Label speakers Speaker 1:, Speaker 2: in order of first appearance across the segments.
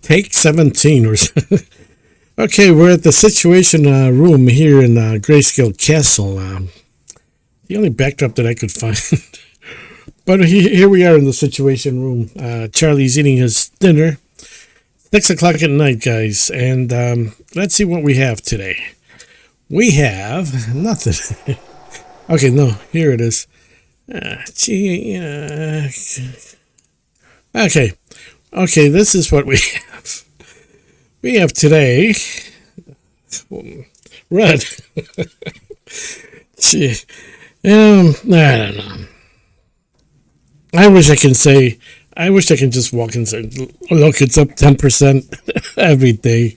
Speaker 1: Take 17 or so. Okay, we're at the situation room here in Grayscale Castle. The only backdrop that I could find. But here we are in the situation room. Charlie's eating his dinner. 6 o'clock at night, guys. And let's see what we have today. We have nothing. Okay, no, here it is. Okay, this is what we have. We have today red. Gee, I don't know. I wish I can just walk and say, look, it's up 10% every day,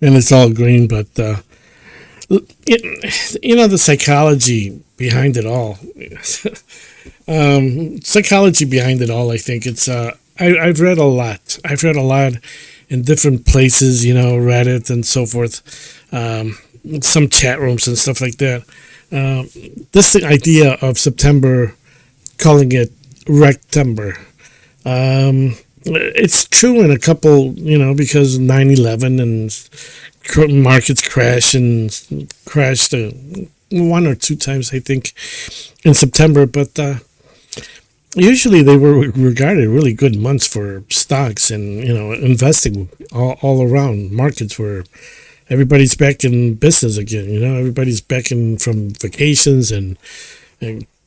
Speaker 1: and it's all green. But the psychology behind it all. Psychology behind it all. I think it's. I've read a lot. I've read a lot in different places, Reddit and so forth, some chat rooms and stuff like that. This idea of September, calling it Rectember, it's true in a couple, because 9/11 and markets crashed one or two times, I think, in September, but usually they were regarded really good months for stocks and, investing all around. Markets where everybody's back in business again, everybody's back in from vacations and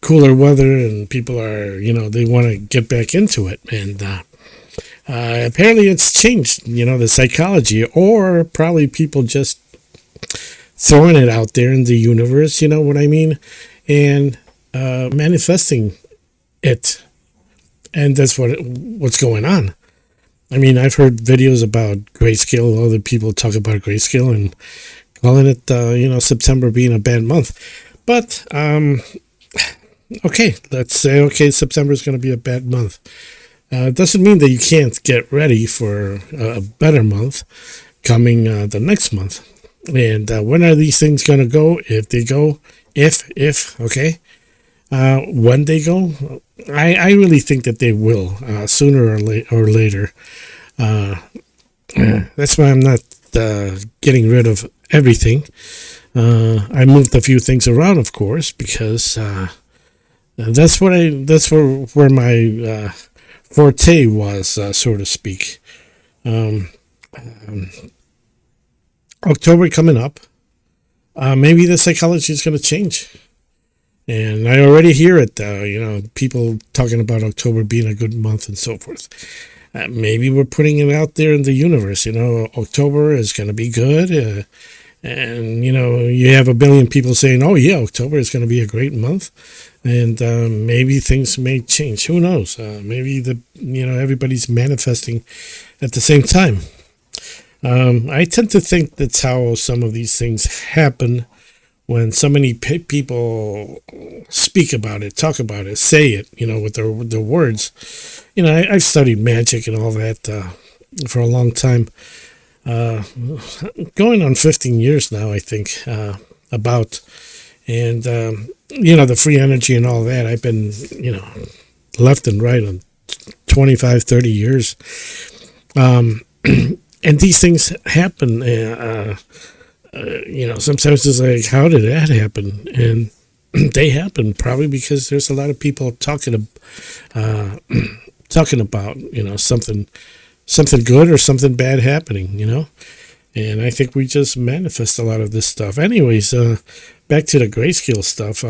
Speaker 1: cooler weather, and people are, they want to get back into it. And apparently it's changed, the psychology, or probably people just throwing it out there in the universe, you know what I mean? And manifesting it, and that's what's going on. I mean, I've heard videos about Grayscale. Other people talk about Grayscale and calling it, September being a bad month. But okay, let's say September is going to be a bad month. It doesn't mean that you can't get ready for a better month coming the next month. And when are these things going to go? If they go, okay. When they go, I really think that they will, sooner or later. That's why I'm not getting rid of everything. I moved a few things around, of course, because that's where my forte was, so to speak. October coming up. Maybe the psychology is going to change. And I already hear it, people talking about October being a good month and so forth. Maybe we're putting it out there in the universe, October is going to be good. And, you have a billion people saying, oh, yeah, October is going to be a great month. And maybe things may change. Who knows? Maybe everybody's manifesting at the same time. I tend to think that's how some of these things happen. When so many people speak about it, talk about it, say it, with their words. I've studied magic and all that for a long time. Going on 15 years now, I think, about. And, the free energy and all that, I've been, left and right on 25, 30 years. And these things happen. Sometimes it's like, how did that happen? And they happen probably because there's a lot of people talking about, something good or something bad happening, And I think we just manifest a lot of this stuff. Anyways, back to the Grayscale stuff.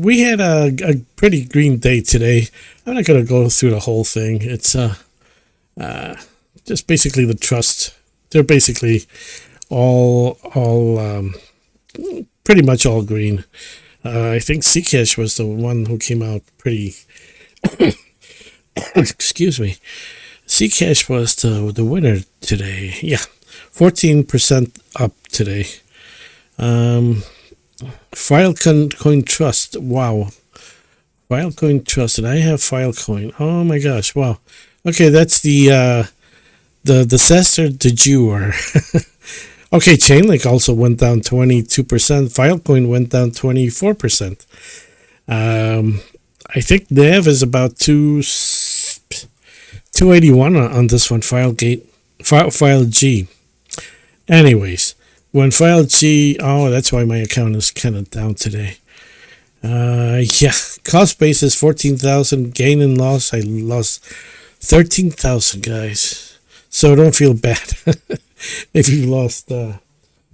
Speaker 1: We had a pretty green day today. I'm not going to go through the whole thing. It's just basically the trust. They're basically all pretty much all green. I think Zcash was the one who came out pretty. Excuse me. Zcash was the winner today. Yeah, 14% up today. Filecoin Trust. Wow. Filecoin Trust, and I have Filecoin. Oh my gosh! Wow. Okay, that's the disaster du jour. Okay, Chainlink also went down 22%. Filecoin went down 24%. I think Nav is about 281 on this one. File G. Anyways, when file G, oh, that's why my account is kind of down today. Yeah, cost basis 14,000. Gain and loss, I lost 13,000, guys. So don't feel bad if you lost.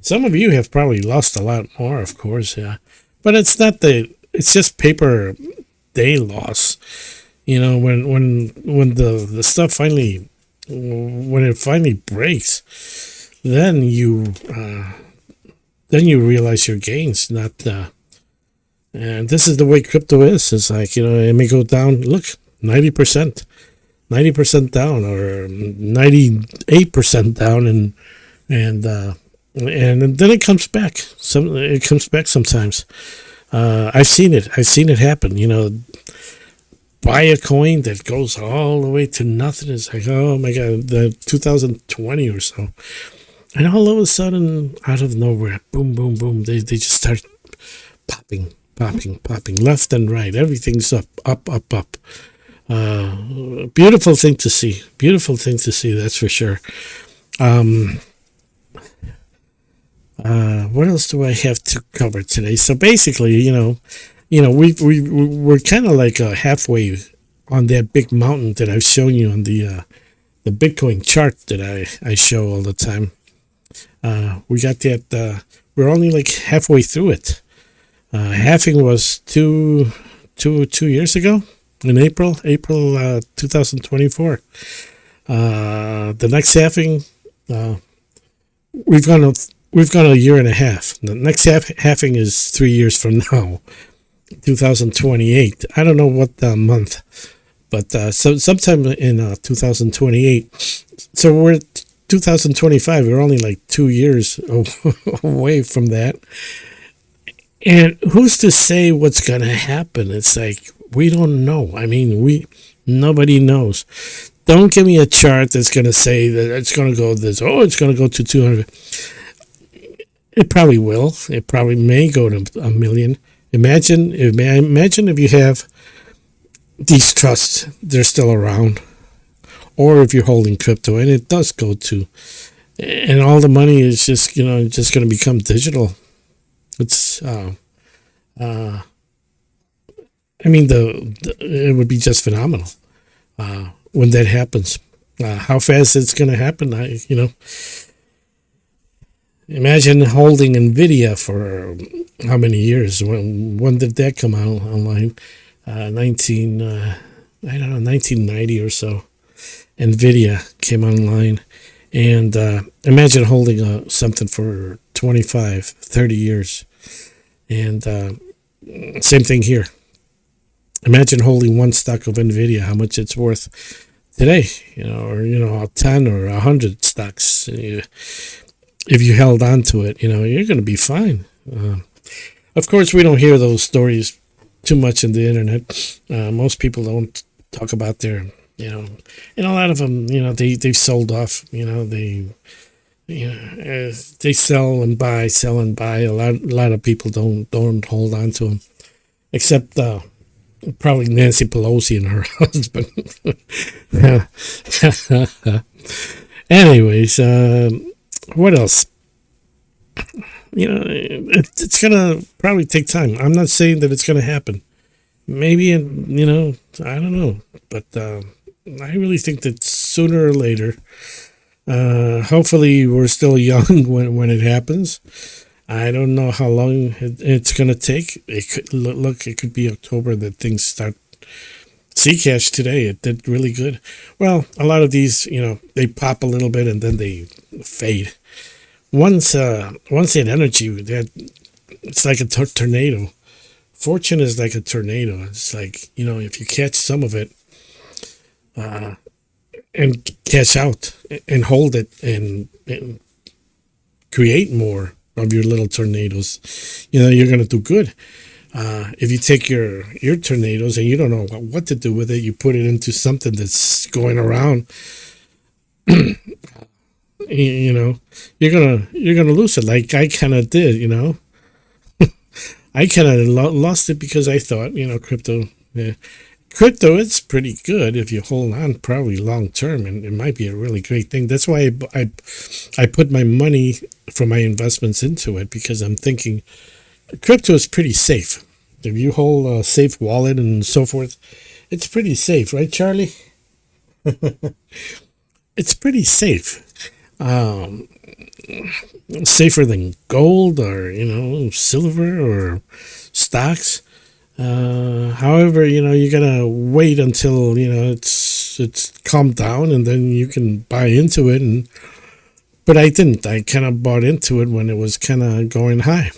Speaker 1: Some of you have probably lost a lot more, of course, yeah. But it's not it's just paper day loss. You know, when the stuff finally, when it finally breaks, then you realize your gains, not and this is the way crypto is. It's like, you know, it may go down, look, 90% down, or 98% down, and then it comes back. It comes back sometimes. I've seen it happen. You know, buy a coin that goes all the way to nothing. It's like, oh my God, the 2020 or so, and all of a sudden, out of nowhere, boom, boom, boom, they just start popping left and right. Everything's up. Beautiful thing to see. That's for sure. What else do I have to cover today? So basically, you know, we're kind of like halfway on that big mountain that I've shown you on the Bitcoin chart that I show all the time. We got that. We're only like halfway through it. Halving was two years ago in April 2024. The next halving, we've gone a year and a half. The next halving is 3 years from now, 2028. I don't know what month, but so sometime in 2028. So we're 2025. We're only like 2 years away from that. And who's to say what's going to happen? It's like, we don't know. I mean, nobody knows. Don't give me a chart that's going to say that it's going to go this. Oh, it's going to go to 200. It probably will. It probably may go to 1 million. Imagine if you have these trusts, they're still around. Or if you're holding crypto and it does go to, and all the money is just going to become digital. It's, I mean, it would be just phenomenal when that happens. How fast it's going to happen, imagine holding NVIDIA for how many years? When did that come out online? 1990 or so. NVIDIA came online, and imagine holding something for 25, 30 years. And same thing here. Imagine holding one stock of NVIDIA, how much it's worth today, or 10 or 100 stocks. If you held on to it, you're going to be fine. Of course, we don't hear those stories too much in the internet. Most people don't talk about their, and a lot of them, they've sold off. They sell and buy. A lot of people don't hold on to them, except probably Nancy Pelosi and her husband. Anyways, what else? It's gonna probably take time. I'm not saying that it's gonna happen. Maybe, I don't know, but I really think that sooner or later. Hopefully we're still young when it happens. I don't know how long it's going to take. It could be October that things start. ZCSH today, it did really good. Well, a lot of these, they pop a little bit and then they fade. Once that energy, it's like a tornado. Fortune is like a tornado. It's like, if you catch some of it, and cash out and hold it and create more of your little tornadoes, you're going to do good. If you take your tornadoes and you don't know what to do with it, you put it into something that's going around, you're gonna lose it. Like I kind of did, I kind of lost it because I thought, crypto, crypto, it's pretty good if you hold on probably long term, and it might be a really great thing. That's why I put my money for my investments into it, because I'm thinking crypto is pretty safe. If you hold a safe wallet and so forth, it's pretty safe, right, Charlie? It's pretty safe. Um, Safer than gold, or silver, or stocks. However, you gotta wait until it's calmed down, and then you can buy into it. But I didn't. I kind of bought into it when it was kind of going high.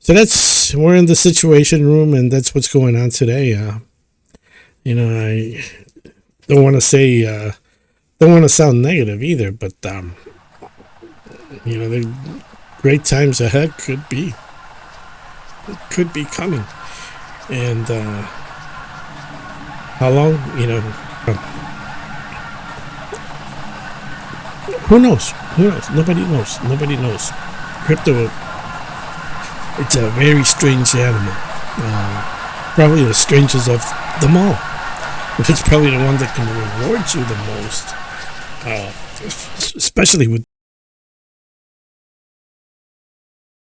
Speaker 1: So we're in the situation room, and that's what's going on today. I don't want to say, don't want to sound negative either, but the great times ahead could be coming. And how long, who knows? Nobody knows. Crypto, it's a very strange animal. Probably the strangest of them all. It's probably the one that can reward you the most, especially with